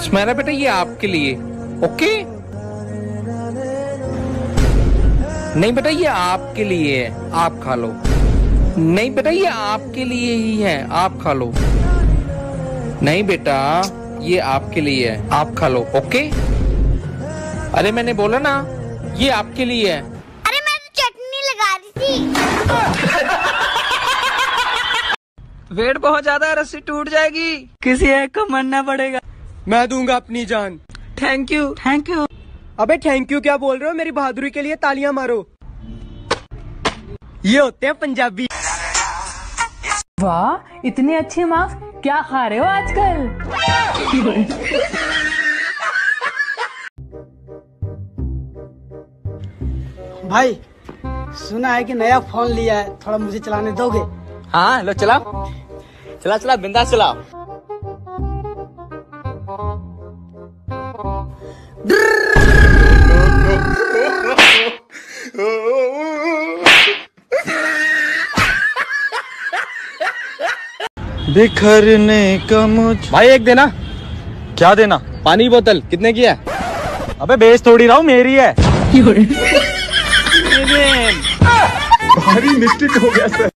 स्माइला बेटा ये आपके लिए, ओके? नहीं बेटा ये आपके लिए है, आप खा लो। नहीं बेटा ये आपके लिए ही है, आप खा लो। नहीं बेटा ये आपके लिए है, आप खा लो, ओके? अरे मैंने बोला ना ये आपके लिए है। अरे मैं तो चटनी लगा रही थी। वेट बहुत ज्यादा है, रस्सी टूट जाएगी। किसी एक को मरना पड़ेगा। मैं दूंगा अपनी जान। Thank you. Thank you. अबे थैंक यू क्या बोल रहे हो, मेरी बहादुरी के लिए तालियां मारो। ये होते हैं पंजाबी। वाह इतने अच्छे मार्क्स, क्या खा रहे हो आजकल? भाई सुना है कि नया फोन लिया है, थोड़ा मुझे चलाने दोगे? हाँ लो चलाओ, चला चला बिंदास चलाओ। बिखरने का मुझ। भाई एक देना। क्या देना? पानी बोतल कितने की है? अबे बेच थोड़ी रहा हूँ, मेरी है। भारी मिस्टेक हो गया सर।